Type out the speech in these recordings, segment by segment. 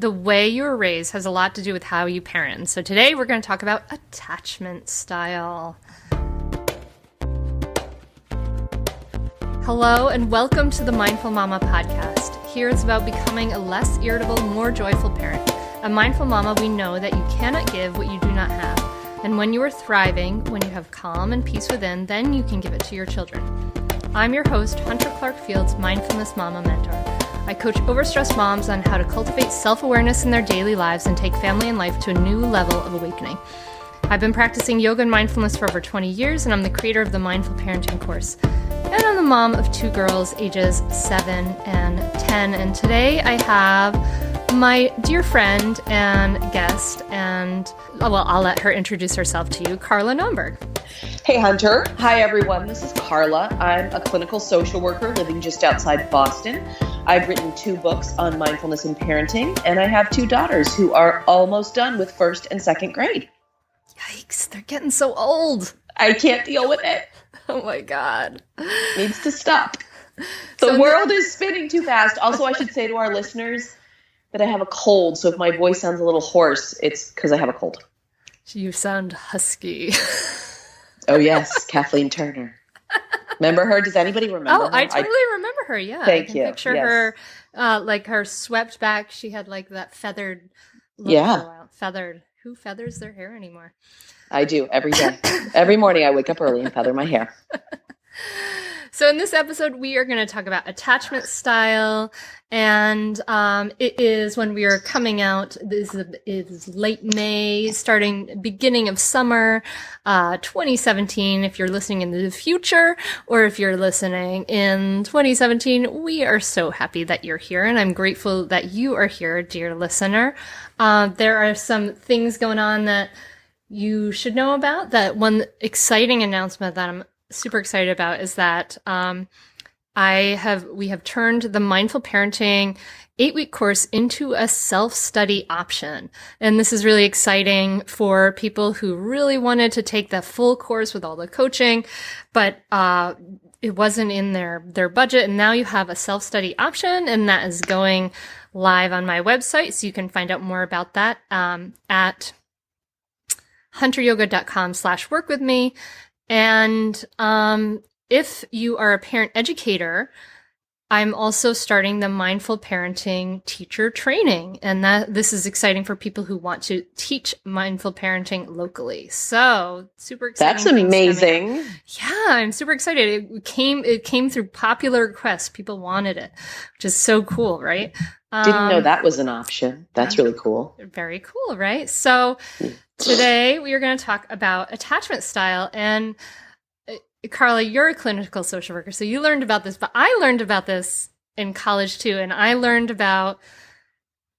the way you were raised has a lot to do with how you parent. So today we're going to talk about attachment style. Hello and welcome to the Mindful Mama podcast. Here it's about becoming a less irritable, more joyful parent. A mindful mama, we know that you cannot give what you do not have. And when you are thriving, when you have calm and peace within, then you can give it to your children. I'm your host, Hunter Clarke-FIELDS, Mindfulness Mama Mentor. I coach overstressed moms on how to cultivate self-awareness in their daily lives and take family and life to a new level of awakening. I've been practicing yoga and mindfulness for over 20 years, and I'm the creator of the Mindful Parenting course. And I'm the mom of 2 girls, ages 7 and 10. And today I have my dear friend and guest, and I'll let her introduce herself to you, Carla Naumburg. Hey, Hunter. Hi, everyone. This is Carla. I'm a clinical social worker living just outside Boston. I've written 2 books on mindfulness and parenting, and I have 2 daughters who are almost done with 1st and 2nd grade. Yikes, they're getting so old. I can't deal with it. Oh my God. Needs to stop. The world is spinning too fast. Also, I should say to our listeners that I have a cold, so if my voice sounds a little hoarse, it's because I have a cold. You sound husky. Oh, yes, Kathleen Turner. Remember her? Does anybody remember her? I totally remember her, yeah. Thank I can you. Picture her, like her swept back. She had like that feathered look. Yeah. Feathered. Who feathers their hair anymore? I do, every day. Every morning I wake up early and feather my hair. So in this episode, we are going to talk about attachment style, and it is when we are coming out. This is late May, beginning of summer, 2017. If you're listening in the future, or if you're listening in 2017, we are so happy that you're here, and I'm grateful that you are here, dear listener. There are some things going on that you should know about. That one exciting announcement that I'm super excited about is that we have turned the Mindful Parenting 8-week course into a self-study option. And this is really exciting for people who really wanted to take the full course with all the coaching, but it wasn't in their budget. And now you have a self-study option, and that is going live on my website. So you can find out more about that at hunteryoga.com/workwithme. And if you are a parent educator, I'm also starting the Mindful Parenting teacher training. And this is exciting for people who want to teach mindful parenting locally. So super exciting. That's amazing. Yeah, I'm super excited. It came through popular requests. People wanted it, which is so cool, right? Didn't know that was an option. That's really cool. Very cool, right? So today we are going to talk about attachment style. And Carla, you're a clinical social worker, so you learned about this, but I learned about this in college too. And I learned about,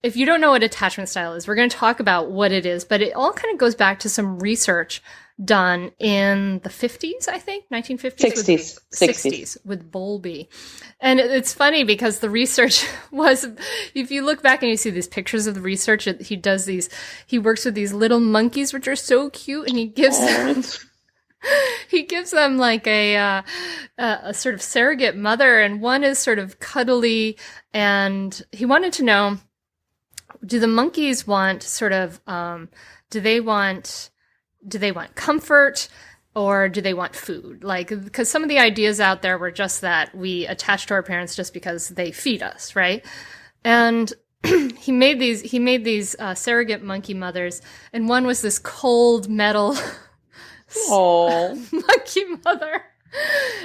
if you don't know what attachment style is, we're going to talk about what it is, but it all kind of goes back to some research done in the 50s, I think, 1950s? 60s with Bowlby. And it's funny because the research was, if you look back and you see these pictures of the research, he works with these little monkeys, which are so cute, and he gives them like a sort of surrogate mother, and one is sort of cuddly, and he wanted to know, do the monkeys want sort of, do they want comfort, or do they want food? Like, because some of the ideas out there were just that we attach to our parents just because they feed us, right? And he made these surrogate monkey mothers, and one was this cold metal monkey mother.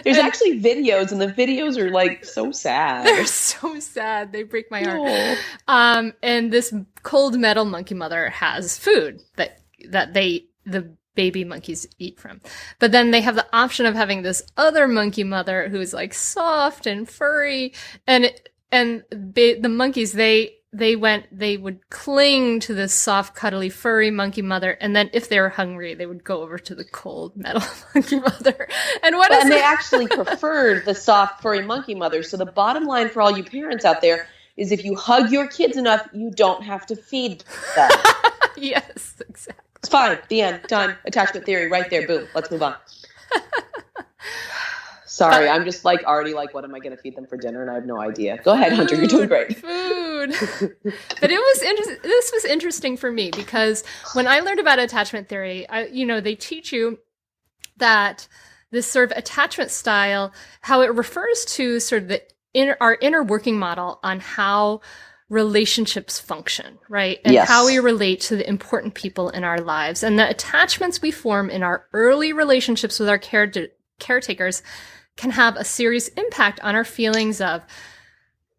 There's actually videos, and the videos are like so sad. They're so sad. They break my heart. And this cold metal monkey mother has food that the baby monkeys eat from. But then they have the option of having this other monkey mother who's like soft and furry, and the monkeys, they would cling to this soft, cuddly, furry monkey mother, and then if they were hungry, they would go over to the cold metal monkey mother. And they actually preferred the soft, furry monkey mother. So the bottom line for all you parents out there is, if you hug your kids enough, you don't have to feed them. Yes, exactly. It's fine. The end. Done. Attachment theory right there. Boom. Let's move on. Sorry, I'm just like already like, what am I going to feed them for dinner? And I have no idea. Go ahead, Hunter. You're doing great. Food. But this was interesting for me because when I learned about attachment theory, they teach you that this sort of attachment style, how it refers to sort of our inner working model on how relationships function, right? And Yes. how we relate to the important people in our lives. And the attachments we form in our early relationships with our caretakers can have a serious impact on our feelings of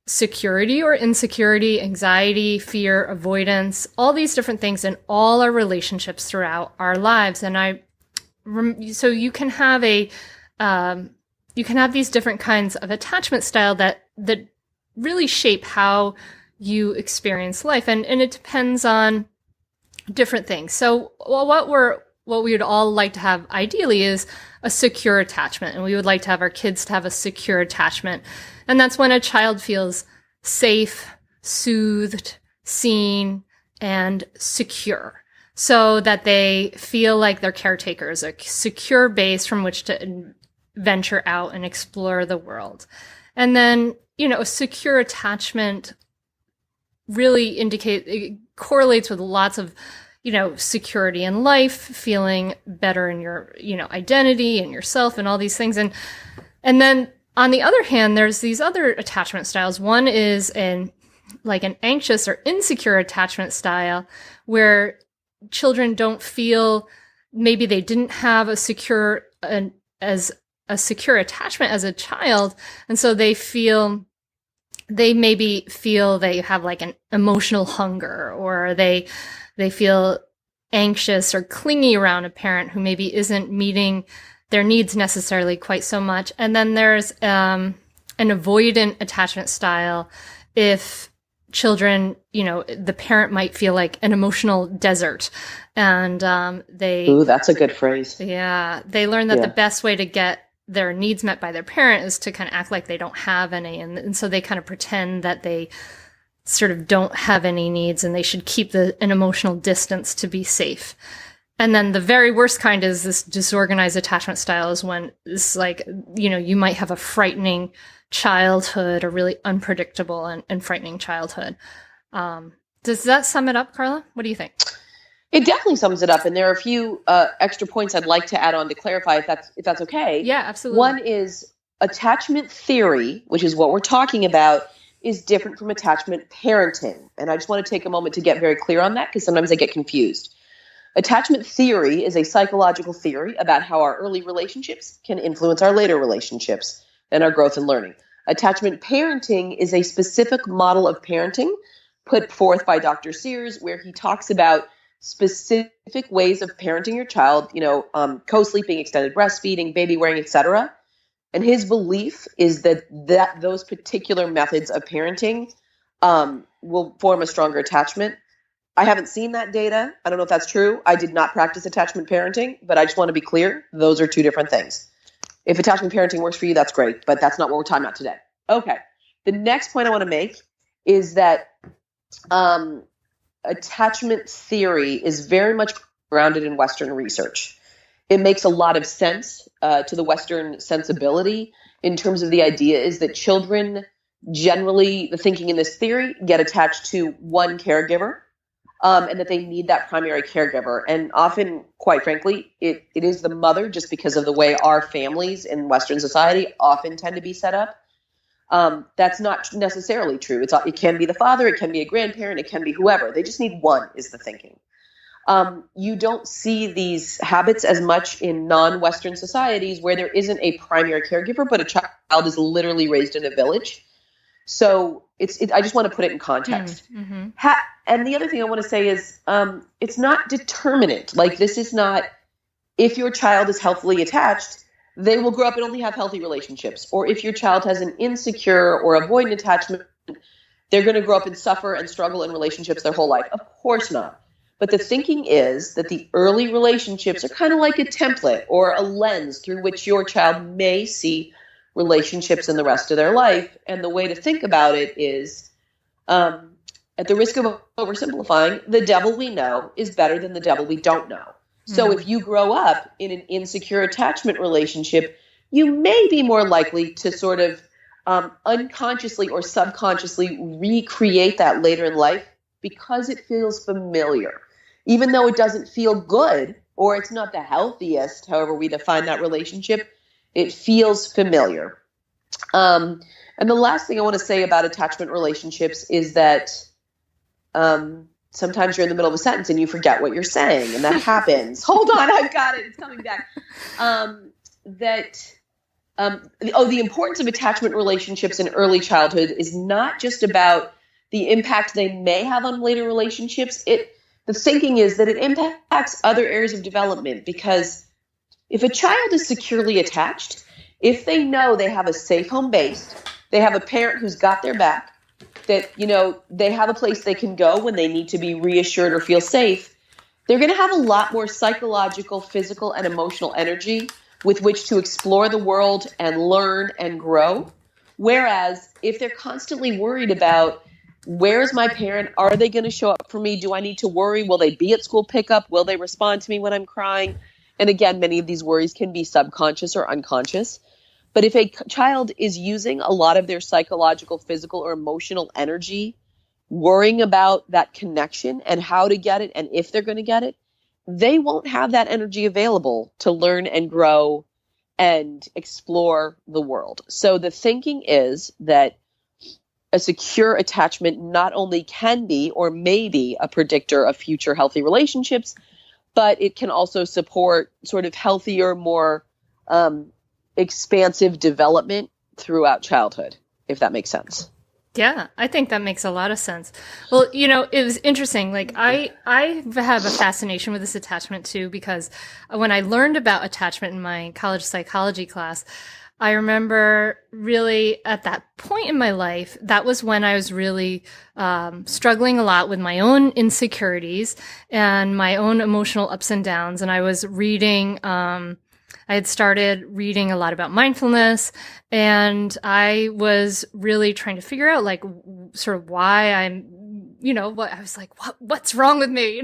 security or insecurity, anxiety, fear, avoidance, all these different things in all our relationships throughout our lives. And so you can have these different kinds of attachment style that really shape how you experience life. And it depends on different things. So what we would all like to have ideally is a secure attachment. And we would like to have our kids to have a secure attachment. And that's when a child feels safe, soothed, seen, and secure, so that they feel like their caretaker is a secure base from which to venture out and explore the world. And then, a secure attachment really it correlates with lots of, security in life, feeling better in your, identity and yourself and all these things. And then on the other hand, there's these other attachment styles. One is an anxious or insecure attachment style where children don't feel, maybe they didn't have a secure attachment as a child. And so they maybe feel they have like an emotional hunger, or they feel anxious or clingy around a parent who maybe isn't meeting their needs necessarily quite so much. And then there's an avoidant attachment style. If children, the parent might feel like an emotional desert, and Ooh, that's a good phrase. Yeah, they learn that the best way to get their needs met by their parent is to kind of act like they don't have any. And so they kind of pretend that they sort of don't have any needs and they should keep an emotional distance to be safe. And then the very worst kind is this disorganized attachment style, is when it's like, you might have a frightening childhood, a really unpredictable and frightening childhood. Does that sum it up, Carla? What do you think? It definitely sums it up. And there are a few extra points I'd like to add on to clarify, if that's okay. Yeah, absolutely. One is attachment theory, which is what we're talking about, is different from attachment parenting. And I just want to take a moment to get very clear on that, because sometimes I get confused. Attachment theory is a psychological theory about how our early relationships can influence our later relationships and our growth and learning. Attachment parenting is a specific model of parenting put forth by Dr. Sears, where he talks about specific ways of parenting your child, co-sleeping, extended breastfeeding, baby wearing, etc. And his belief is that those particular methods of parenting will form a stronger attachment. I haven't seen that data. I don't know if that's true. I did not practice attachment parenting, but I just want to be clear. Those are two different things. If attachment parenting works for you, that's great, but that's not what we're talking about today. Okay. The next point I want to make is that attachment theory is very much grounded in Western research. It makes a lot of sense to the Western sensibility, in terms of the idea is that children generally, the thinking in this theory, get attached to one caregiver, and that they need that primary caregiver. And often, quite frankly, it is the mother, just because of the way our families in Western society often tend to be set up. That's not necessarily true. It can be the father, it can be a grandparent, it can be whoever. They just need one, is the thinking. You don't see these habits as much in non-Western societies where there isn't a primary caregiver, but a child is literally raised in a village. So I just want to put it in context. Mm-hmm. And the other thing I want to say is it's not determinate. Like, this is not, if your child is healthily attached, they will grow up and only have healthy relationships. Or if your child has an insecure or avoidant attachment, they're going to grow up and suffer and struggle in relationships their whole life. Of course not. But the thinking is that the early relationships are kind of like a template or a lens through which your child may see relationships in the rest of their life. And the way to think about it is, at the risk of oversimplifying, the devil we know is better than the devil we don't know. So if you grow up in an insecure attachment relationship, you may be more likely to sort of unconsciously or subconsciously recreate that later in life because it feels familiar. Even though it doesn't feel good or it's not the healthiest, however we define that relationship, it feels familiar. And the last thing I want to say about attachment relationships is that sometimes you're in the middle of a sentence and you forget what you're saying, and that happens. Hold on, I've got it. It's coming back. The importance of attachment relationships in early childhood is not just about the impact they may have on later relationships. The thinking is that it impacts other areas of development, because if a child is securely attached, if they know they have a safe home base, they have a parent who's got their back, that, they have a place they can go when they need to be reassured or feel safe, they're going to have a lot more psychological, physical, and emotional energy with which to explore the world and learn and grow. Whereas if they're constantly worried about, where's my parent? Are they going to show up for me? Do I need to worry? Will they be at school pickup? Will they respond to me when I'm crying? And again, many of these worries can be subconscious or unconscious. But if a child is using a lot of their psychological, physical, or emotional energy worrying about that connection and how to get it and if they're going to get it, they won't have that energy available to learn and grow and explore the world. So the thinking is that a secure attachment not only can be or may be a predictor of future healthy relationships, but it can also support sort of healthier, more expansive development throughout childhood, if that makes sense. Yeah, I think that makes a lot of sense. Well, it was interesting. Like I have a fascination with this attachment too, because when I learned about attachment in my college psychology class, I remember really at that point in my life, that was when I was really struggling a lot with my own insecurities and my own emotional ups and downs. And I was reading, I had started reading a lot about mindfulness, and I was really trying to figure out like sort of why I'm, I was like, what's wrong with me?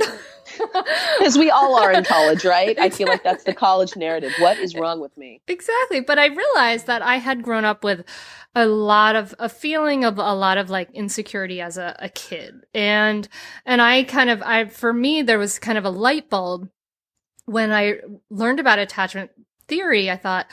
Because we all are in college, right? Exactly. I feel like that's the college narrative. What is wrong with me? Exactly. But I realized that I had grown up with a feeling of a lot of like insecurity as a kid. And for me, there was kind of a light bulb when I learned about attachment theory. I thought,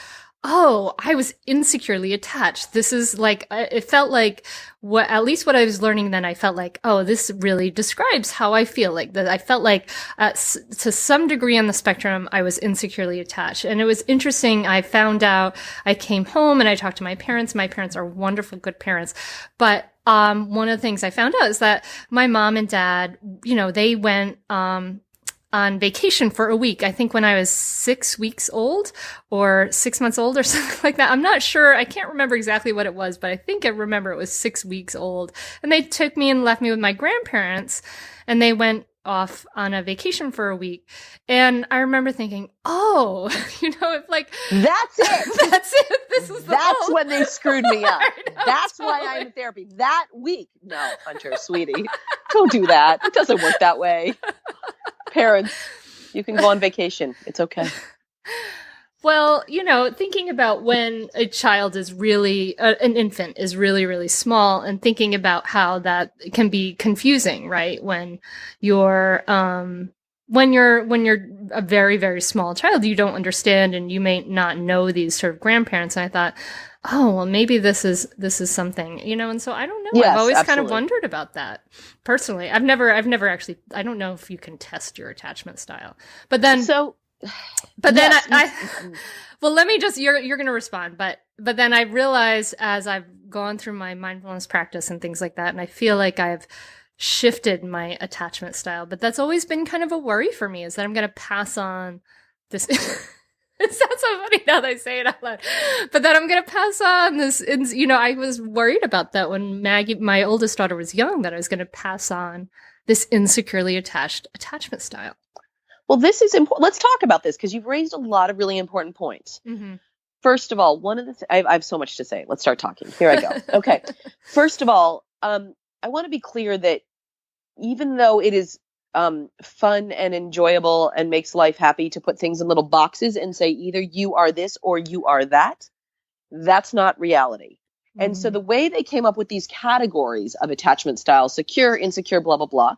oh, I was insecurely attached. This is like, it felt like at least what I was learning then, I felt like, oh, this really describes how I feel. Like that I felt like to some degree on the spectrum, I was insecurely attached. And it was interesting. I found out, I came home and I talked to my parents. My parents are wonderful, good parents. But one of the things I found out is that my mom and dad, they went on vacation for a week. I think when I was 6 weeks old or 6 months old or something like that. I'm not sure. I can't remember exactly what it was, but I think I remember it was 6 weeks old. And they took me and left me with my grandparents, and they went off on a vacation for a week. And I remember thinking, oh, it's like, that's it. That's it. This is that's when they screwed me up. That's totally why I'm in therapy. That week. No, Hunter, sweetie, don't do that. It doesn't work that way. Parents, you can go on vacation. It's okay. Well, thinking about when a child is really, an infant is really, really small, and thinking about how that can be confusing, right? When you're a very, very small child, you don't understand, and you may not know these sort of grandparents. And I thought, oh, well, maybe this is something, and so I don't know. Yes, I've always absolutely. kind of wondered about that personally. I've never actually, I don't know if you can test your attachment style, but then, well, let me just, you're going to respond, but then I realized as I've gone through my mindfulness practice and things like that, and I feel like I've shifted my attachment style, but that's always been kind of a worry for me, is that I'm going to pass on this. It sounds so funny now that I say it out loud, but then I'm going to pass on this, I was worried about that when Maggie, my oldest daughter, was young, that I was going to pass on this insecurely attached attachment style. Well, this is important. Let's talk about this, because you've raised a lot of really important points. Mm-hmm. First of all, one of the I have so much to say. Let's start talking. Here I go. Okay. First of all, I want to be clear that even though it is fun and enjoyable and makes life happy to put things in little boxes and say either you are this or you are that. That's not reality. And so the way they came up with these categories of attachment styles, secure, insecure, blah, blah, blah,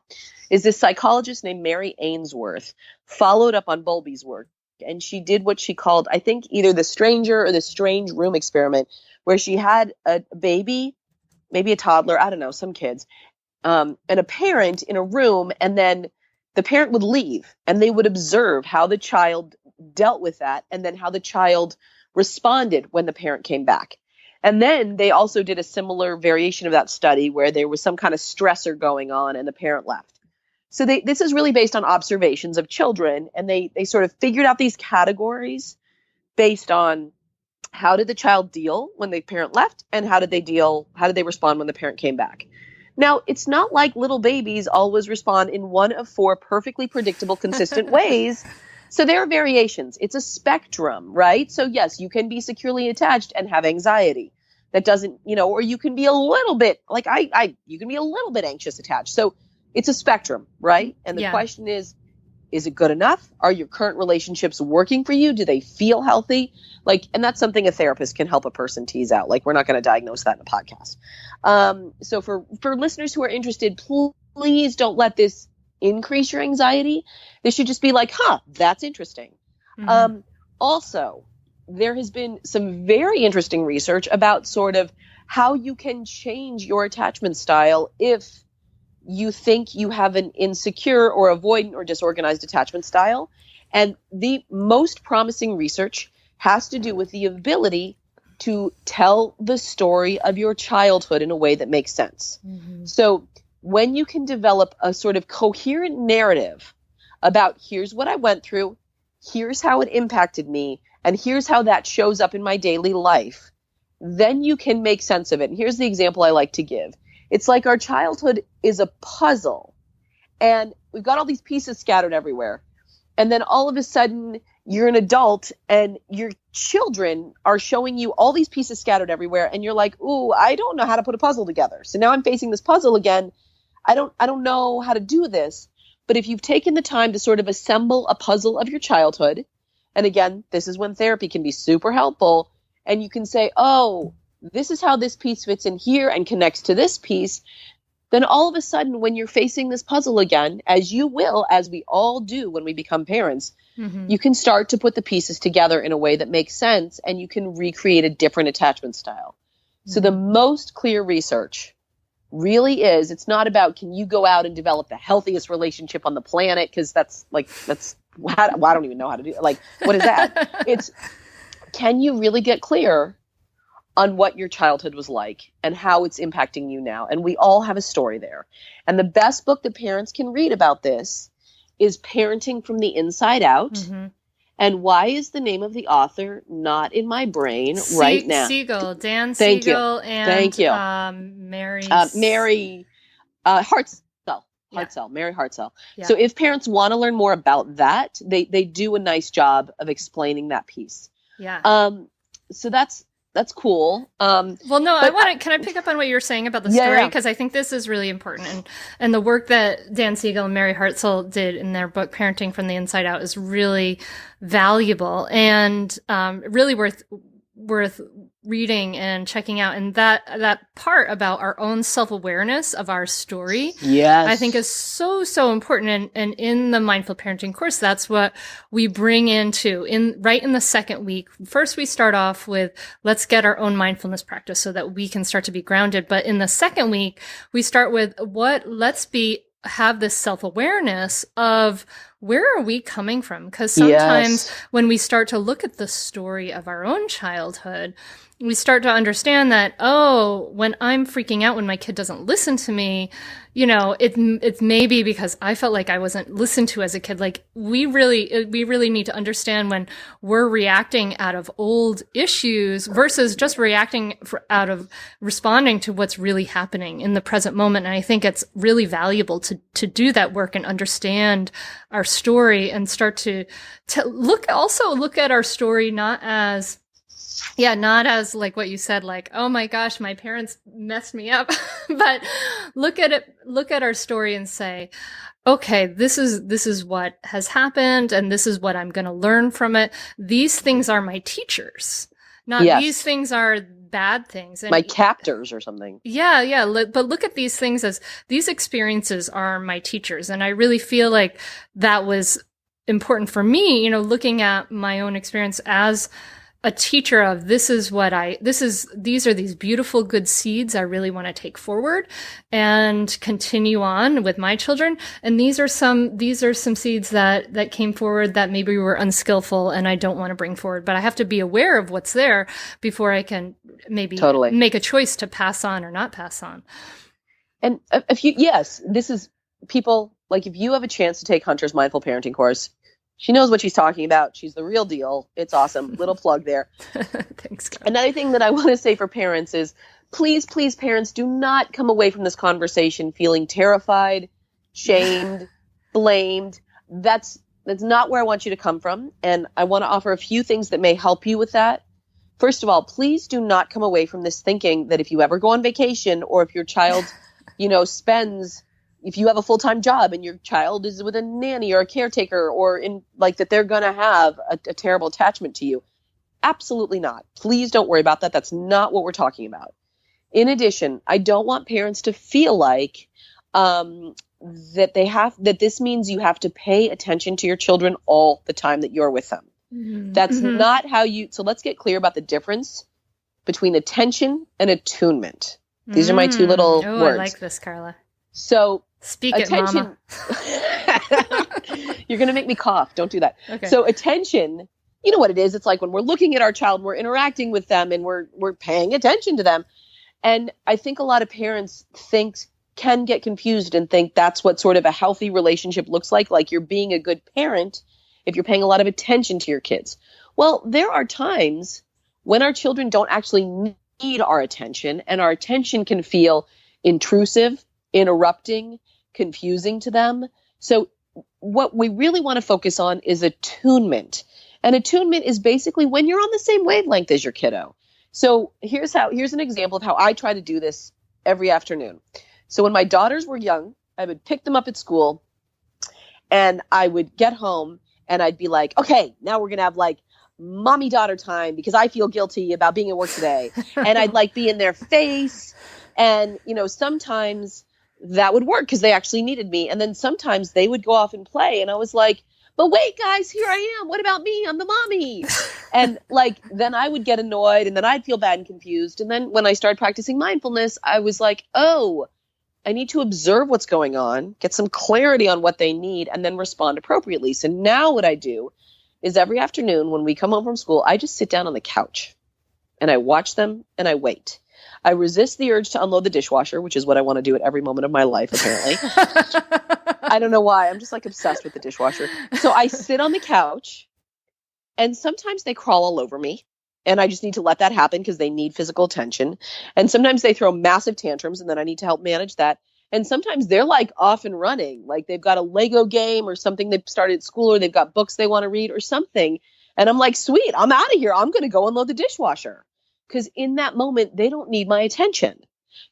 is this psychologist named Mary Ainsworth followed up on Bowlby's work. And she did what she called, I think, either the stranger or the strange room experiment, where she had a baby, maybe a toddler, I don't know, some kids, and a parent in a room, and then the parent would leave and they would observe how the child dealt with that and then how the child responded when the parent came back. And then they also did a similar variation of that study where there was some kind of stressor going on and the parent left. So this is really based on observations of children, and they sort of figured out these categories based on how did the child deal when the parent left and how did they respond when the parent came back. Now, it's not like little babies always respond in one of four perfectly predictable, consistent ways. So there are variations. It's a spectrum, right? So yes, you can be securely attached and have anxiety. That doesn't, or you can be a little bit like you can be a little bit anxious attached. So it's a spectrum, right? And the question is it good enough? Are your current relationships working for you? Do they feel healthy? And that's something a therapist can help a person tease out. We're not going to diagnose that in a podcast. So for listeners who are interested, please don't let this increase your anxiety. This should just be that's interesting. Also, there has been some very interesting research about sort of how you can change your attachment style if you think you have an insecure or avoidant or disorganized attachment style. And the most promising research has to do with the ability to tell the story of your childhood in a way that makes sense. So when you can develop a sort of coherent narrative about here's what I went through, here's how it impacted me, and here's how that shows up in my daily life, then you can make sense of it. And here's the example I like to give. It's like our childhood is a puzzle, and we've got all these pieces scattered everywhere. And then all of a sudden, you're an adult, and your children are showing you all these pieces scattered everywhere, and you're like, ooh, I don't know how to put a puzzle together. So now I'm facing this puzzle again. I don't know how to do this. But if you've taken the time to sort of assemble a puzzle of your childhood, and again, this is when therapy can be super helpful, and you can say, oh, this is how this piece fits in here and connects to this piece, then all of a sudden when you're facing this puzzle again, as you will, as we all do when we become parents, you can start to put the pieces together in a way that makes sense, and you can recreate a different attachment style. So the most clear research really is, it's not about can you go out and develop the healthiest relationship on the planet, because that's I don't even know how to do it. What is that? It's, can you really get clear on what your childhood was like and how it's impacting you now? And we all have a story there. And the best book that parents can read about this is Parenting from the Inside Out. And why is the name of the author not in my brain right now? Dan Siegel, and Mary Hartzell. Mary Hartzell. Yeah. So if parents want to learn more about that, they do a nice job of explaining that piece. Yeah. So that's cool. Can I pick up on what you were saying about the story? Because I think this is really important. And the work that Dan Siegel and Mary Hartzell did in their book, Parenting from the Inside Out, is really valuable and really worth reading and checking out. And that part about our own self-awareness of our story, I think is so important. And in the mindful parenting course, that's what we bring into right in the second week. First, we start off with, let's get our own mindfulness practice so that we can start to be grounded. But in the second week, we start with have this self-awareness of where are we coming from? Because sometimes when we start to look at the story of our own childhood, we start to understand that, when I'm freaking out when my kid doesn't listen to me, it's maybe because I felt like I wasn't listened to as a kid. We really need to understand when we're reacting out of old issues versus just reacting out of responding to what's really happening in the present moment. And I think it's really valuable to do that work and understand our story and start to look at our story not as like what you said, oh my gosh, my parents messed me up, but look at our story and say, okay, this is what has happened and this is what I'm going to learn from it. These things are my teachers. Not these things are bad things. And my captors or something. Yeah. But look at these things as these experiences are my teachers. And I really feel like that was important for me, looking at my own experience as a teacher of these are these beautiful, good seeds I really want to take forward and continue on with my children. And these are some seeds that came forward that maybe were unskillful and I don't want to bring forward, but I have to be aware of what's there before I can maybe make a choice to pass on or not pass on. And this is people, like if you have a chance to take Hunter's mindful parenting course, she knows what she's talking about. She's the real deal. It's awesome. Little plug there. Thanks, God. Another thing that I want to say for parents is, please, parents, do not come away from this conversation feeling terrified, shamed, blamed. That's not where I want you to come from. And I want to offer a few things that may help you with that. First of all, please do not come away from this thinking that if you ever go on vacation or if your child, if you have a full-time job and your child is with a nanny or a caretaker or in like that, they're going to have a terrible attachment to you. Absolutely not. Please don't worry about that. That's not what we're talking about. In addition, I don't want parents to feel like that this means you have to pay attention to your children all the time that you're with them. Mm-hmm. That's not how so let's get clear about the difference between attention and attunement. These are my two little words. I like this, Carla. So speak attention. It, Mama. You're going to make me cough. Don't do that. Okay. So attention, you know what it is? It's like when we're looking at our child, we're interacting with them and we're paying attention to them. And I think a lot of parents can get confused and think that's what sort of a healthy relationship looks like you're being a good parent if you're paying a lot of attention to your kids. Well, there are times when our children don't actually need our attention, and our attention can feel intrusive, interrupting, confusing to them. So what we really want to focus on is attunement. And attunement is basically when you're on the same wavelength as your kiddo. So here's an example of how I try to do this every afternoon. So when my daughters were young, I would pick them up at school and I would get home and I'd be like, okay, now we're going to have like mommy daughter time because I feel guilty about being at work today. And I'd like be in their face. And, sometimes that would work because they actually needed me. And then sometimes they would go off and play. And I was like, but wait, guys, here I am. What about me? I'm the mommy. And then I would get annoyed and then I'd feel bad and confused. And then when I started practicing mindfulness, I was like, oh, I need to observe what's going on, get some clarity on what they need, and then respond appropriately. So now what I do is every afternoon when we come home from school, I just sit down on the couch and I watch them and I wait. I resist the urge to unload the dishwasher, which is what I want to do at every moment of my life, apparently. I don't know why. I'm just obsessed with the dishwasher. So I sit on the couch and sometimes they crawl all over me and I just need to let that happen because they need physical attention. And sometimes they throw massive tantrums and then I need to help manage that. And sometimes they're off and running, like they've got a Lego game or something they've started at school or they've got books they want to read or something. And I'm like, sweet, I'm out of here. I'm going to go unload the dishwasher. Because in that moment, they don't need my attention.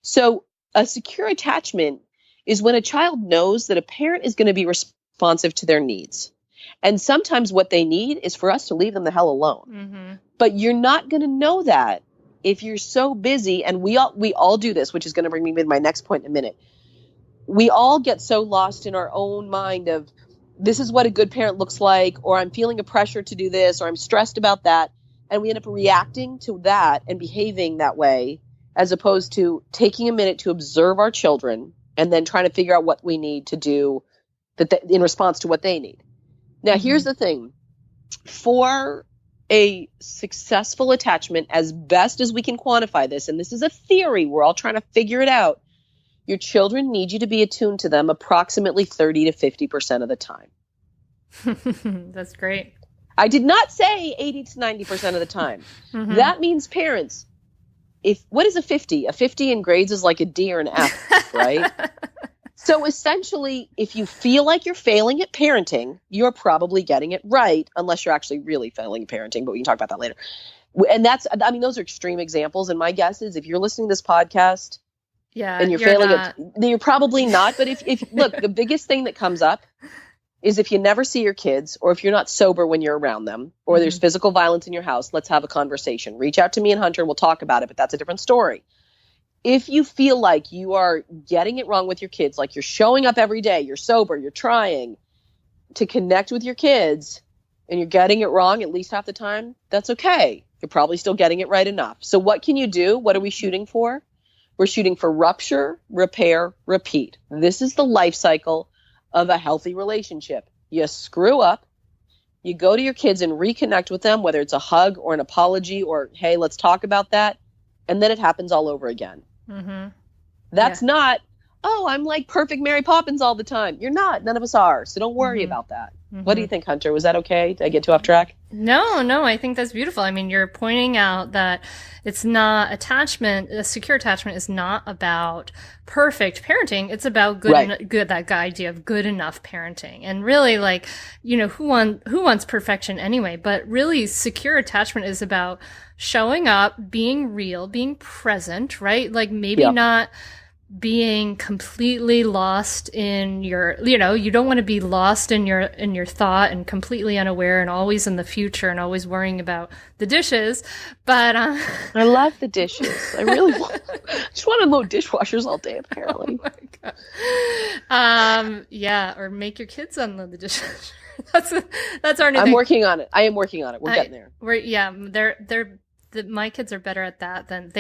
So a secure attachment is when a child knows that a parent is going to be responsive to their needs. And sometimes what they need is for us to leave them the hell alone. Mm-hmm. But you're not going to know that if you're so busy. And we all do this, which is going to bring me to my next point in a minute. We all get so lost in our own mind of this is what a good parent looks like, or I'm feeling a pressure to do this, or I'm stressed about that. And we end up reacting to that and behaving that way, as opposed to taking a minute to observe our children and then trying to figure out what we need to do in response to what they need. Now, here's the thing. For a successful attachment, as best as we can quantify this, and this is a theory, we're all trying to figure it out, your children need you to be attuned to them approximately 30 to 50% of the time. That's great. I did not say 80 to 90% of the time. Mm-hmm. That means parents, what is a 50? A 50 in grades is like a D or an F, right? So essentially, if you feel like you're failing at parenting, you're probably getting it right, unless you're actually really failing at parenting, but we can talk about that later. And those are extreme examples. And my guess is if you're listening to this podcast Yeah, and you're failing it, you're probably not. But if look, the biggest thing that comes up is if you never see your kids, or if you're not sober when you're around them, or there's physical violence in your house, let's have a conversation. Reach out to me and Hunter, and we'll talk about it, but that's a different story. If you feel like you are getting it wrong with your kids, like you're showing up every day, you're sober, you're trying to connect with your kids, and you're getting it wrong at least half the time, that's okay. You're probably still getting it right enough. So what can you do? What are we shooting for? We're shooting for rupture, repair, repeat. This is the life cycle of a healthy relationship. You screw up, you go to your kids and reconnect with them, whether it's a hug or an apology or, hey, let's talk about that. And then it happens all over again. That's not, oh, I'm like perfect Mary Poppins all the time. You're not. None of us are. So don't worry about that. What do you think, Hunter? Was that okay? Did I get too off track? No, I think that's beautiful. I mean, you're pointing out that it's not attachment, a secure attachment is not about perfect parenting. It's about good, that idea of good enough parenting. And really, like, you know, who wants perfection anyway? But really, secure attachment is about showing up, being real, being present, right? Like maybe not being completely lost in your, you know, you don't want to be lost in your thought and completely unaware and always in the future and always worrying about the dishes. But I love the dishes. I really just want to load dishwashers all day, apparently. Oh my God. Yeah, or make your kids unload the dishes. that's our new thing. I'm working on it. I am working on it. We're getting there. My kids are better at that than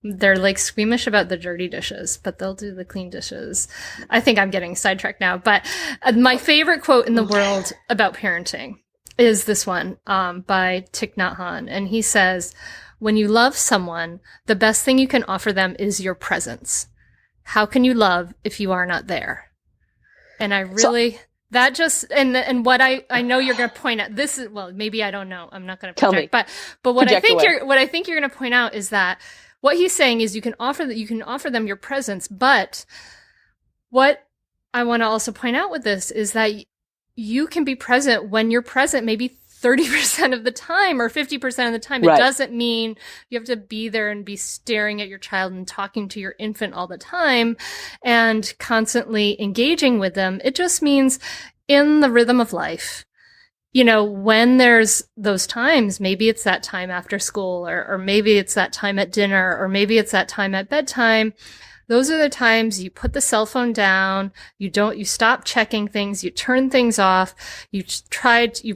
they're like squeamish about the dirty dishes, but they'll do the clean dishes. I think I'm getting sidetracked now, but my favorite quote in the world about parenting is this one, by Thich Nhat Hanh. And he says, when you love someone, the best thing you can offer them is your presence. How can you love if you are not there? And I really, that just, and what I know you're going to point out, this is, well, maybe I don't know. I'm not going to project, but what I think you're going to point out is that what he's saying is you can offer them your presence. But what I want to also point out with this is that you can be present when you're present, maybe 30% of the time or 50% of the time. It doesn't mean you have to be there and be staring at your child and talking to your infant all the time and constantly engaging with them. It just means in the rhythm of life, you know, when there's those times, maybe it's that time after school, or maybe it's that time at dinner, or maybe it's that time at bedtime. Those are the times you put the cell phone down, you stop checking things, you turn things off, you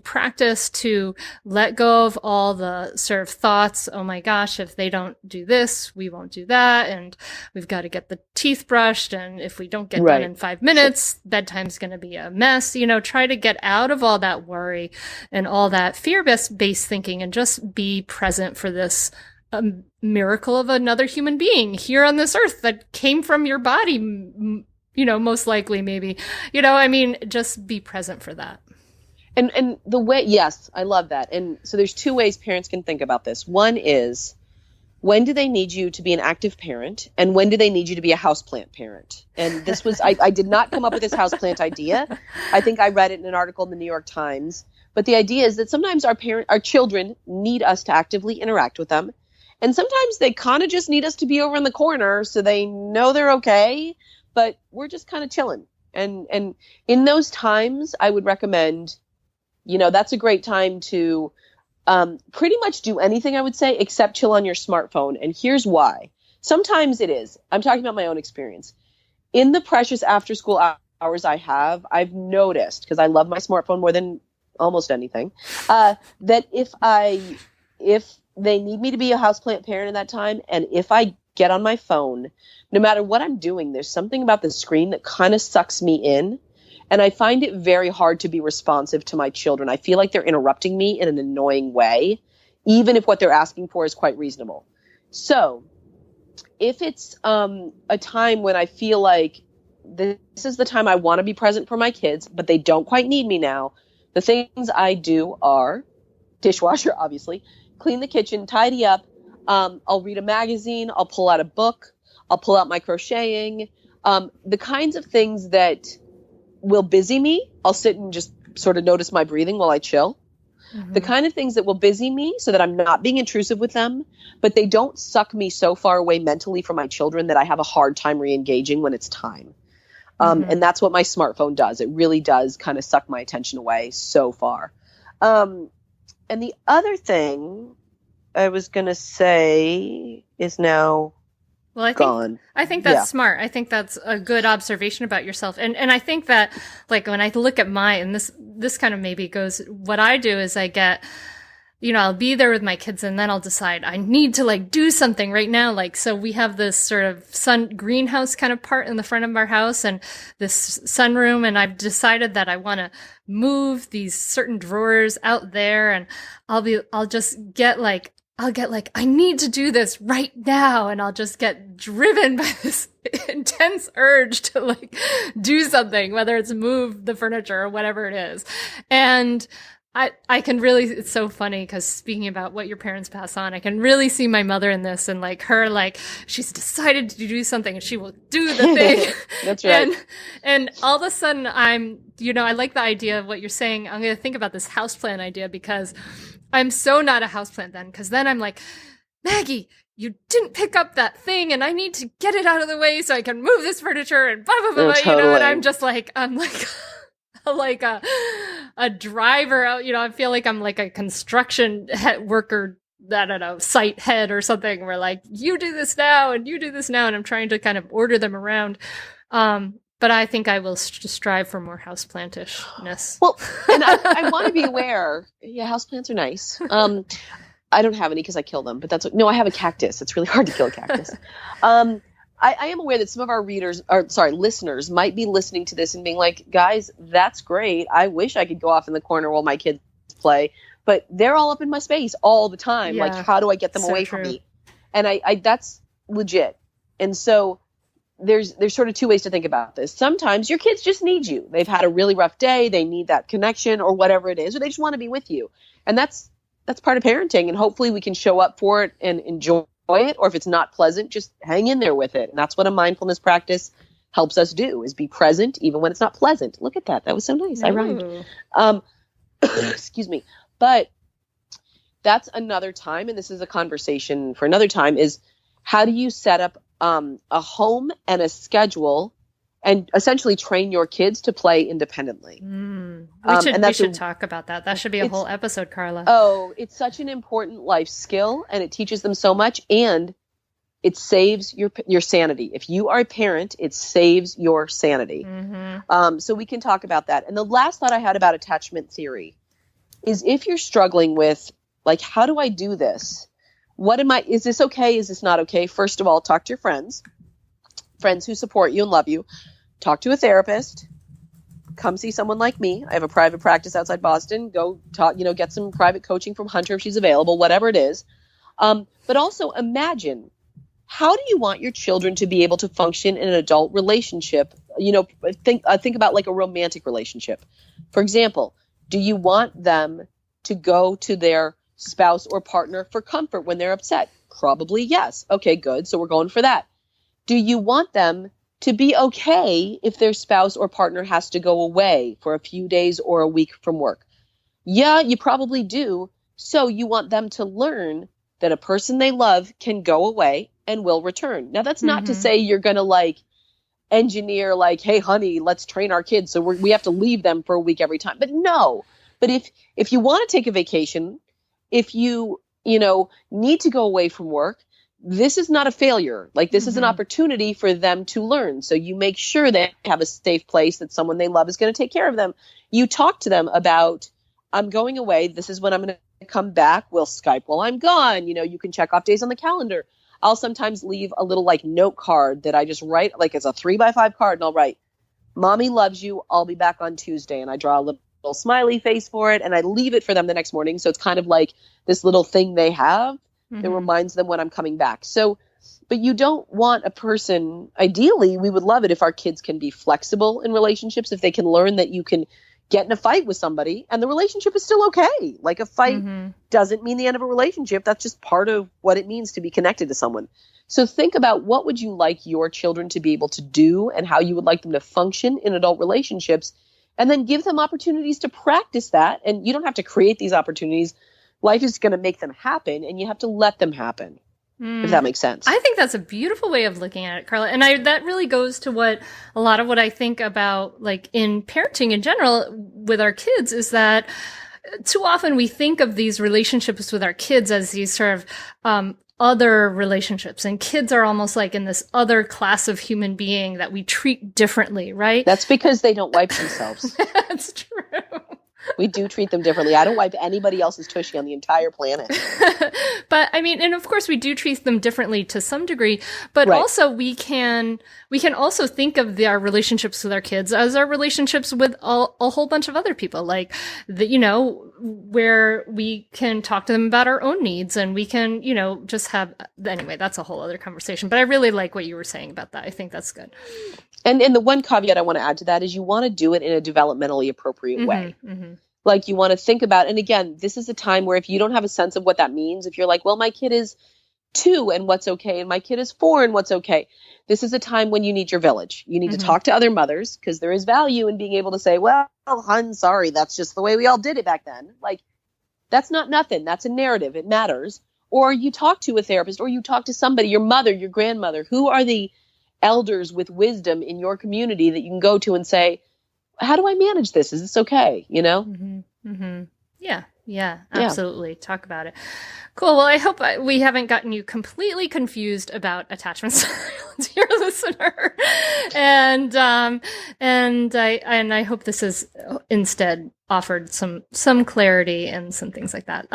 practice to let go of all the sort of thoughts, oh my gosh, if they don't do this, we won't do that, and we've got to get the teeth brushed, and if we don't get done in 5 minutes, bedtime's going to be a mess. You know, try to get out of all that worry and all that fear-based thinking and just be present for this miracle of another human being here on this earth that came from your body, you know, most likely, maybe, you know, I mean, just be present for that. And the way, yes, I love that. And so there's two ways parents can think about this. One is, when do they need you to be an active parent? And when do they need you to be a houseplant parent? And this was, I did not come up with this houseplant idea. I think I read it in an article in the New York Times. But the idea is that sometimes our children need us to actively interact with them. And sometimes they kind of just need us to be over in the corner so they know they're okay, but we're just kind of chilling. And in those times, I would recommend, you know, that's a great time to pretty much do anything, I would say, except chill on your smartphone. And here's why. Sometimes it is. I'm talking about my own experience. In the precious after school hours I've noticed, because I love my smartphone more than almost anything, that if they need me to be a houseplant parent in that time, and if I get on my phone, no matter what I'm doing, there's something about the screen that kind of sucks me in, and I find it very hard to be responsive to my children. I feel like they're interrupting me in an annoying way, even if what they're asking for is quite reasonable. So if it's a time when I feel like this is the time I want to be present for my kids, but they don't quite need me now, the things I do are dishwasher, obviously, clean the kitchen, tidy up. I'll read a magazine. I'll pull out a book. I'll pull out my crocheting. The kinds of things that will busy me, I'll sit and just sort of notice my breathing while I chill. The kind of things that will busy me so that I'm not being intrusive with them, but they don't suck me so far away mentally from my children that I have a hard time re-engaging when it's time. And that's what my smartphone does. It really does kind of suck my attention away so far. And the other thing I was going to say is now gone. I think that's smart. I think that's a good observation about yourself. And I think that, like, when I look at and this kind of maybe goes, what I do is I get, I'll be there with my kids and then I'll decide I need to like do something right now. Like, so we have this sort of greenhouse kind of part in the front of our house and this sunroom. And I've decided that I want to move these certain drawers out there, and I'll get like, I need to do this right now. And I'll just get driven by this intense urge to like do something, whether it's move the furniture or whatever it is. And I can really, it's so funny because speaking about what your parents pass on, I can really see my mother in this, and like her, like she's decided to do something and she will do the thing. That's right. And all of a sudden I like the idea of what you're saying. I'm going to think about this houseplant idea because I'm so not a houseplant then, because then I'm like, Maggie, you didn't pick up that thing and I need to get it out of the way so I can move this furniture and blah, blah, blah, totally. and I'm like like a driver out, I feel like I'm like a construction worker, I don't know, site head or something, where like, you do this now and you do this now, and I'm trying to kind of order them around. But I think I will strive for more houseplantishness. Well, and I want to be aware. Yeah, houseplants are nice. I don't have any because I kill them, but I have a cactus. It's really hard to kill a cactus. I am aware that some of our listeners might be listening to this and being like, guys, that's great. I wish I could go off in the corner while my kids play, but they're all up in my space all the time. Yeah, like, how do I get them away from me? And I that's legit. And so there's sort of two ways to think about this. Sometimes your kids just need you. They've had a really rough day. They need that connection or whatever it is, or they just want to be with you. And that's part of parenting. And hopefully we can show up for it and enjoy it, or if it's not pleasant, just hang in there with it. And that's what a mindfulness practice helps us do, is be present even when it's not pleasant. Look at that. That was so nice. I rhymed. Excuse me. But that's another time, and this is a conversation for another time, is how do you set up a home and a schedule and essentially train your kids to play independently. We should talk about that. That should be a whole episode, Carla. Oh, it's such an important life skill, and it teaches them so much, and it saves your sanity. If you are a parent, it saves your sanity. So we can talk about that. And the last thought I had about attachment theory is, if you're struggling with, like, how do I do this? Is this okay? Is this not okay? First of all, talk to your friends who support you and love you. Talk to a therapist. Come see someone like me. I have a private practice outside Boston. Go talk, get some private coaching from Hunter if she's available, whatever it is. But also imagine, how do you want your children to be able to function in an adult relationship? Think about like a romantic relationship. For example, do you want them to go to their spouse or partner for comfort when they're upset? Probably yes. Okay, good. So we're going for that. Do you want them to be okay if their spouse or partner has to go away for a few days or a week from work? Yeah, you probably do. So you want them to learn that a person they love can go away and will return. Now, that's not to say you're going to like engineer like, hey, honey, let's train our kids so we have to leave them for a week every time. But no. But if you want to take a vacation, if you need to go away from work, this is not a failure. Like, this is an opportunity for them to learn. So you make sure they have a safe place, that someone they love is going to take care of them. You talk to them about, I'm going away. This is when I'm going to come back. We'll Skype while I'm gone. You can check off days on the calendar. I'll sometimes leave a little like note card that I just write, like it's a 3x5 card, and I'll write, Mommy loves you. I'll be back on Tuesday. And I draw a little smiley face for it, and I leave it for them the next morning. So it's kind of like this little thing they have that reminds them when I'm coming back. So, but you don't want a person, ideally, we would love it if our kids can be flexible in relationships, if they can learn that you can get in a fight with somebody and the relationship is still okay. Like, a fight doesn't mean the end of a relationship. That's just part of what it means to be connected to someone. So think about, what would you like your children to be able to do and how you would like them to function in adult relationships, and then give them opportunities to practice that. And you don't have to create these opportunities. Life is going to make them happen, and you have to let them happen, if that makes sense. I think that's a beautiful way of looking at it, Carla. And that really goes to a lot of what I think about, like, in parenting in general with our kids, is that too often we think of these relationships with our kids as these sort of other relationships, and kids are almost like in this other class of human being that we treat differently, right? That's because they don't wipe themselves. That's true. We do treat them differently. I don't wipe anybody else's tushy on the entire planet. But I mean, and of course we do treat them differently to some degree, but Right. also we can also think of our relationships with our kids as our relationships with a whole bunch of other people, like where we can talk to them about our own needs, and we can, just have, anyway, that's a whole other conversation. But I really like what you were saying about that. I think that's good. And the one caveat I want to add to that is you want to do it in a developmentally appropriate way. Mm-hmm. Like, you want to think about, and again, this is a time where if you don't have a sense of what that means, if you're like, well, my kid is 2 and what's okay, and my kid is 4 and what's okay, this is a time when you need your village. You need to talk to other mothers, because there is value in being able to say, well, hun, sorry, that's just the way we all did it back then. Like, that's not nothing. That's a narrative. It matters. Or you talk to a therapist, or you talk to somebody, your mother, your grandmother. Who are the elders with wisdom in your community that you can go to and say, how do I manage this? Is this okay? Yeah, absolutely. Talk about it. Cool. Well, I hope we haven't gotten you completely confused about attachment styles, dear listener. And I hope this has instead offered some clarity and some things like that.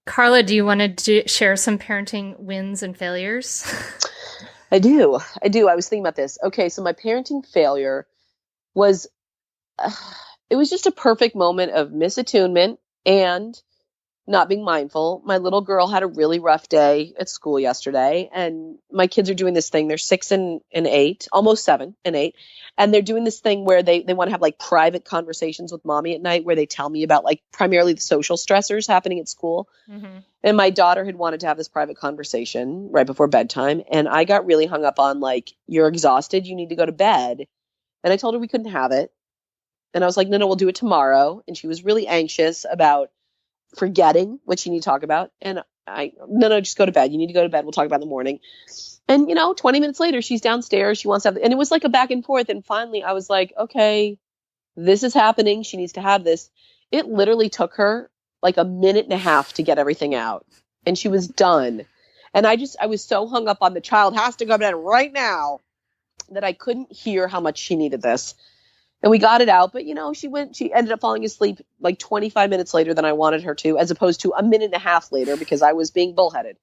Carla, do you want to share some parenting wins and failures? I do. I was thinking about this. Okay, so my parenting failure was, it was just a perfect moment of misattunement and not being mindful. My little girl had a really rough day at school yesterday, and my kids are doing this thing. They're 6 and 8, almost 7 and 8. And they're doing this thing where they want to have like private conversations with mommy at night, where they tell me about like primarily the social stressors happening at school. Mm-hmm. And my daughter had wanted to have this private conversation right before bedtime. And I got really hung up on, like, you're exhausted, you need to go to bed. And I told her we couldn't have it. And I was like, no, we'll do it tomorrow. And she was really anxious about forgetting what she needed to talk about. And no, just go to bed. You need to go to bed. We'll talk about it in the morning. And, 20 minutes later, she's downstairs. She wants to have, and it was like a back and forth. And finally I was like, okay, this is happening. She needs to have this. It literally took her like a minute and a half to get everything out. And she was done. And I was so hung up on the child has to go to bed right now that I couldn't hear how much she needed this. And we got it out, but she ended up falling asleep like 25 minutes later than I wanted her to, as opposed to a minute and a half later, because I was being bullheaded.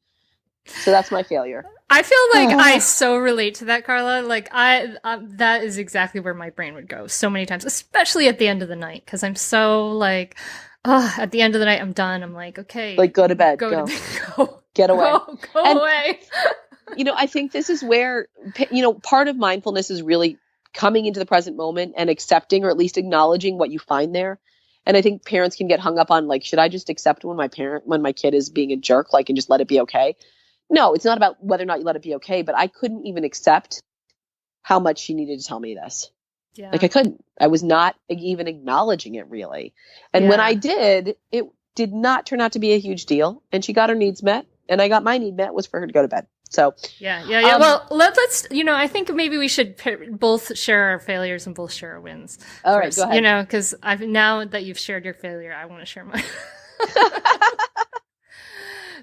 So that's my failure. I feel like I so relate to that, Carla. Like that is exactly where my brain would go so many times, especially at the end of the night. 'Cause I'm so like, at the end of the night, I'm done. I'm like, okay, like, go to bed, go. Get away, go away. I think this is where, part of mindfulness is really coming into the present moment and accepting, or at least acknowledging, what you find there. And I think parents can get hung up on, like, should I just accept when my kid is being a jerk, like, and just let it be okay? No, it's not about whether or not you let it be okay, but I couldn't even accept how much she needed to tell me this. Yeah. Like, I couldn't. I was not even acknowledging it, really. And when I did, it did not turn out to be a huge deal. And she got her needs met, and I got my need met, was for her to go to bed. So yeah. Well, let's. I think maybe we should both share our failures and both share our wins. All right, go ahead. Because now that you've shared your failure, I want to share mine.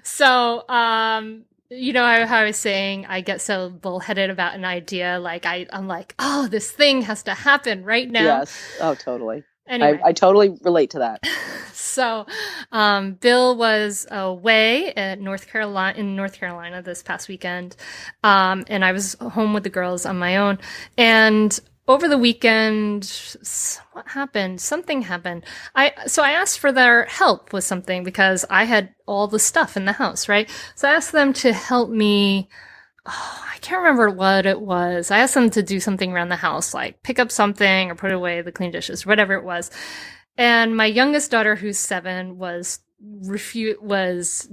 So, how I was saying, I get so bullheaded about an idea. Like I'm like, oh, this thing has to happen right now. Yes. Oh, totally. Anyway. I totally relate to that. So, Bill was away in North Carolina this past weekend. And I was home with the girls on my own. And over the weekend, what happened? Something happened. So I asked for their help with something, because I had all the stuff in the house, right? So I asked them to help me. I can't remember what it was. I asked them to do something around the house, like pick up something or put away the clean dishes, whatever it was. And my youngest daughter, who's 7,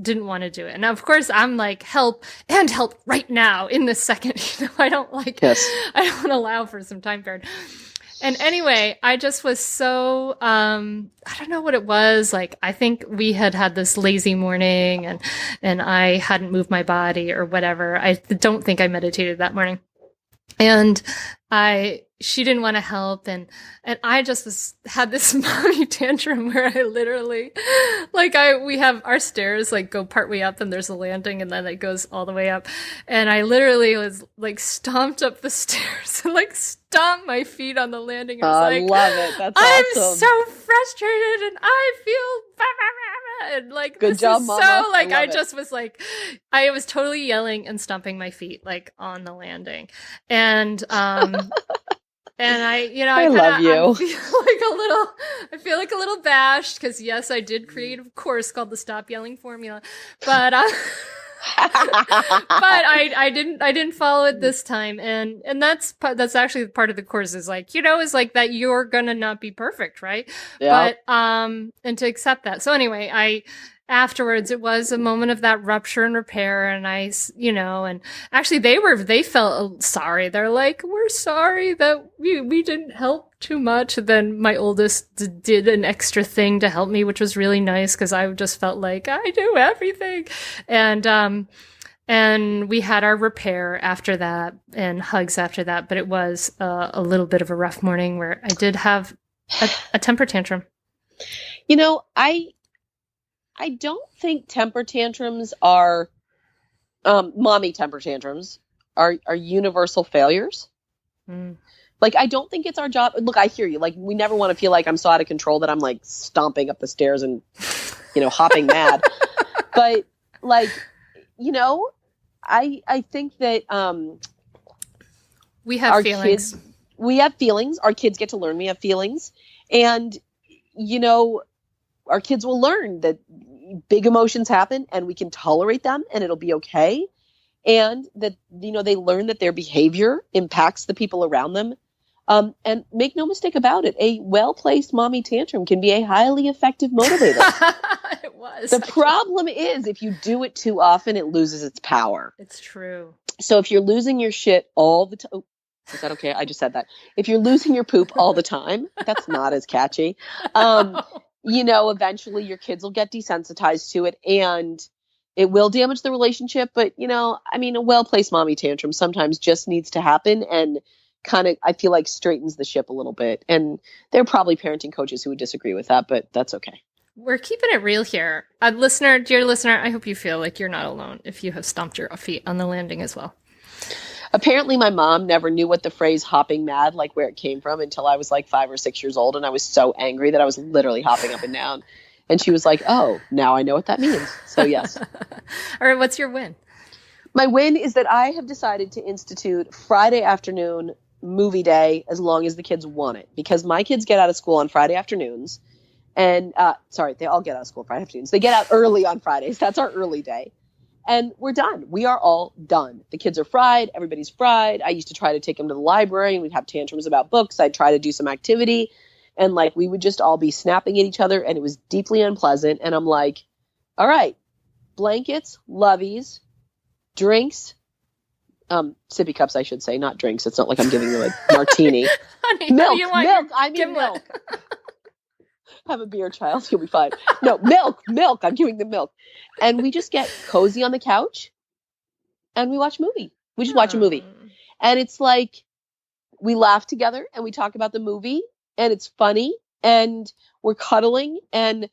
didn't want to do it. And of course I'm like, help right now in this second. I don't want to allow for some time period. And anyway, I just was so, I don't know what it was. Like, I think we had this lazy morning and I hadn't moved my body or whatever. I don't think I meditated that morning. And she didn't want to help. And I just had this mommy tantrum where I literally, like we have our stairs like go partway up and there's a landing and then it goes all the way up. And I literally was like stomped up the stairs and like stomped my feet on the landing. I love it. That's I'm awesome. so frustrated and I feel and like good this job, is Mama. so like I just was like I was totally yelling and stomping my feet like on the landing. And and I love you. I feel like a little bashed because yes, I did create a course called the Stop Yelling Formula, but but I didn't follow it this time, and that's actually part of the course is like is like that you're gonna not be perfect, right? Yeah. But and to accept that. So anyway, afterwards, it was a moment of that rupture and repair, and and actually they felt sorry. They're like, we're sorry that we didn't help too much. And then my oldest did an extra thing to help me, which was really nice because I just felt like I do everything. And we had our repair after that and hugs after that. But it was a little bit of a rough morning where I did have a temper tantrum. I don't think temper tantrums are, mommy temper tantrums are universal failures. Mm. Like, I don't think it's our job. Look, I hear you. Like, we never want to feel like I'm so out of control that I'm like stomping up the stairs and, hopping mad. But like, I think that, we have feelings. We have feelings. Our kids get to learn we have feelings. And, our kids will learn that big emotions happen and we can tolerate them and it'll be okay. And that, they learn that their behavior impacts the people around them. And make no mistake about it, a well-placed mommy tantrum can be a highly effective motivator. It was. The problem is if you do it too often, it loses its power. It's true. So if you're losing your shit all the time, is that okay? I just said that. If you're losing your poop all the time, that's not as catchy. Eventually your kids will get desensitized to it and it will damage the relationship. But, a well-placed mommy tantrum sometimes just needs to happen and kind of, I feel like, straightens the ship a little bit. And there are probably parenting coaches who would disagree with that, but that's okay. We're keeping it real here. Dear listener, I hope you feel like you're not alone if you have stomped your feet on the landing as well. Apparently my mom never knew what the phrase hopping mad, like where it came from until I was like 5 or 6 years old. And I was so angry that I was literally hopping up and down. And she was like, oh, now I know what that means. So yes. All right. What's your win? My win is that I have decided to institute Friday afternoon movie day as long as the kids want it, because my kids get out of school on Friday afternoons and they all get out of school Friday afternoons. They get out early on Fridays. That's our early day. And we're done. We are all done. The kids are fried. Everybody's fried. I used to try to take them to the library and we'd have tantrums about books. I'd try to do some activity and like we would just all be snapping at each other and it was deeply unpleasant. And I'm like, all right, blankets, loveys, drinks, sippy cups, I should say, not drinks. It's not like I'm giving them a martini. Honey, milk. I mean gimlet? milk. Have a beer, child. You'll be fine. No, milk. I'm giving them milk. And we just get cozy on the couch and we watch a movie. We just watch a movie. And it's like we laugh together and we talk about the movie and it's funny and we're cuddling. And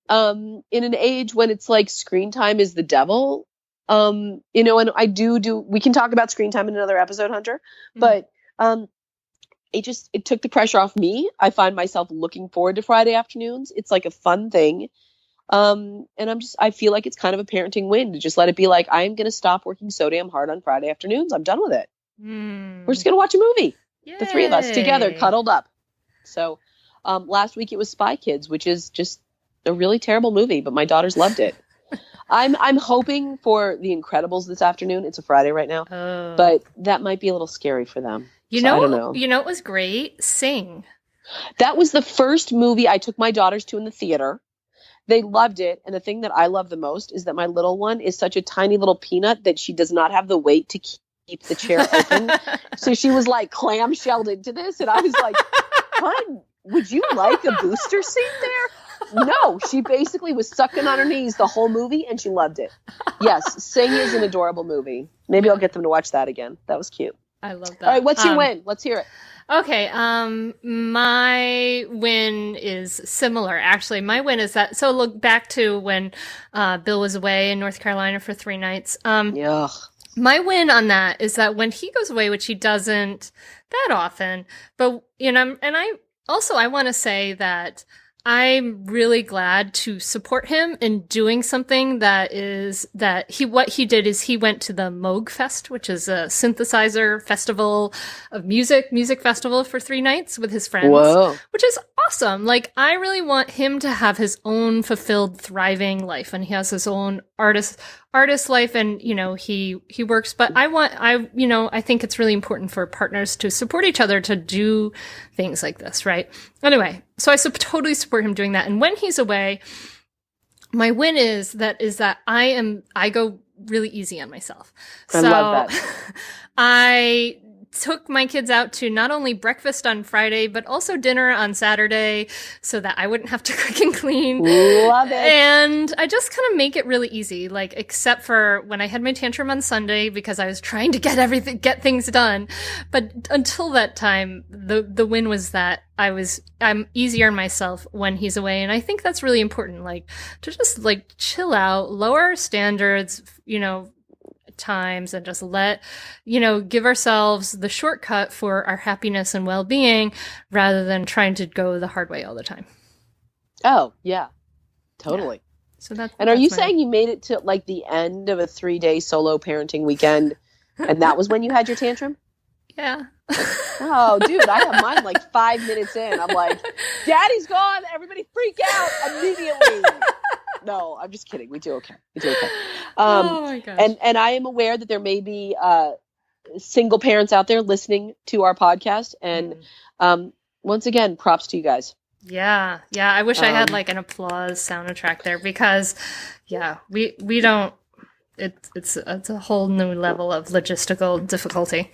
in an age when it's like screen time is the devil, and I do, we can talk about screen time in another episode, Hunter, but it took the pressure off me. I find myself looking forward to Friday afternoons. It's like a fun thing. And I feel like it's kind of a parenting win to just let it be like, I'm going to stop working so damn hard on Friday afternoons. I'm done with it. We're just going to watch a movie. Yay. The three of us together, cuddled up. So, last week it was Spy Kids, which is just a really terrible movie, but my daughters loved it. I'm hoping for The Incredibles this afternoon. It's a Friday right now, but that might be a little scary for them. I don't know. It was great. Sing. That was the first movie I took my daughters to in the theater. They loved it. And the thing that I love the most is that my little one is such a tiny little peanut that she does not have the weight keep the chair open. So she was like clamshelled into this. And I was like, "Hun, would you like a booster seat there?" No, she basically was sucking on her knees the whole movie and she loved it. Yes, Sing is an adorable movie. Maybe I'll get them to watch that again. That was cute. I love that. All right, what's your win? Let's hear it. Okay, my win is similar, actually. My win is that, so look back to when Bill was away in North Carolina for 3 nights. Yeah. My win on that is that when he goes away, which he doesn't that often, but, you know, and I want to say that I'm really glad to support him in doing something what he did is he went to the Moog Fest, which is a synthesizer festival of music festival for 3 nights with his friends. Whoa. Which is awesome. Like, I really want him to have his own fulfilled, thriving life, and he has his own artist life, and, you know, he works, but I think it's really important for partners to support each other to do things like this, right? Anyway, so I totally support him doing that. And when he's away, my win is that I go really easy on myself. I love that. I took my kids out to not only breakfast on Friday, but also dinner on Saturday so that I wouldn't have to cook and clean. Love it. And I just kind of make it really easy, like, except for when I had my tantrum on Sunday because I was trying to get things done. But until that time, the win was that I'm easier on myself when he's away. And I think that's really important, like, to just like chill out, lower our standards, you know, times, and just give ourselves the shortcut for our happiness and well-being rather than trying to go the hard way all the time. Oh, yeah. Totally. Yeah. So that's are you saying you made it to like the end of a 3-day solo parenting weekend and that was when you had your tantrum? Yeah. Oh, dude, I have mine like 5 minutes in. I'm like, Daddy's gone. Everybody freak out immediately. No, I'm just kidding. We do okay. Oh my gosh. And I am aware that there may be single parents out there listening to our podcast. And once again, props to you guys. Yeah. I wish I had like an applause soundtrack there because, we don't. It's a whole new level of logistical difficulty.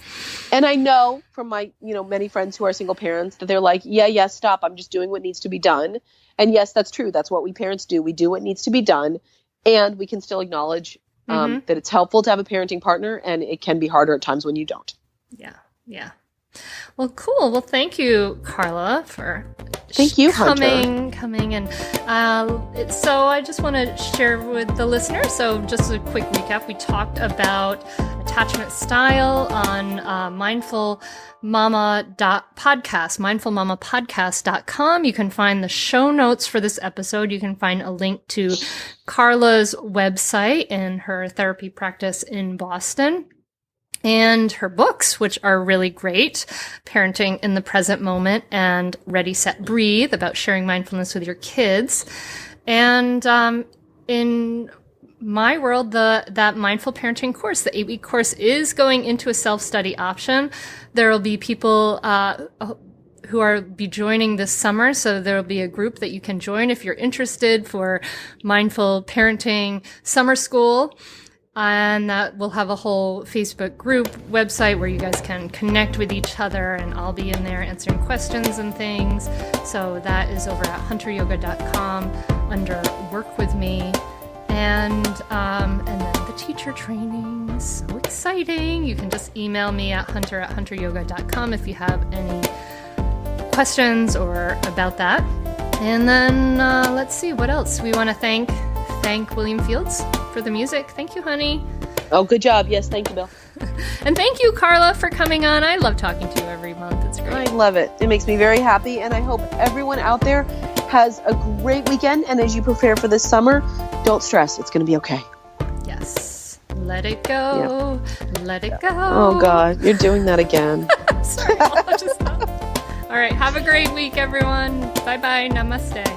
And I know from my many friends who are single parents that they're like, yeah, stop. I'm just doing what needs to be done. And yes, that's true. That's what we parents do. We do what needs to be done. And we can still acknowledge that it's helpful to have a parenting partner, and it can be harder at times when you don't. Yeah. Well, cool. Well, thank you, Carla, for coming. And so I just want to share with the listeners. So just a quick recap. We talked about attachment style on mindfulmama.podcast, mindfulmamapodcast.com. You can find the show notes for this episode. You can find a link to Carla's website and her therapy practice in Boston, and her books, which are really great, Parenting in the Present Moment and Ready, Set, Breathe, about sharing mindfulness with your kids. And in my world, that mindful parenting course, the 8-week course, is going into a self-study option. There will be people who are be joining this summer, so there will be a group that you can join if you're interested for mindful parenting summer school. And we'll have a whole Facebook group website where you guys can connect with each other, and I'll be in there answering questions and things. So that is over at hunteryoga.com under Work With Me. And then the teacher training is so exciting. You can just email me at hunter@hunteryoga.com if you have any questions or about that. And then let's see, what else? We want to thank William Fields for the music. Thank you, honey. Oh, good job. Yes, thank you, Bill. And thank you, Carla, for coming on. I love talking to you every month. It's great. I love it. It makes me very happy, and I hope everyone out there has a great weekend. And as you prepare for this summer, don't stress. It's going to be okay. Yes. Let it go. Yeah. Let it go. Oh, God. You're doing that again. Sorry. I'll just stop. All right. Have a great week, everyone. Bye-bye. Namaste.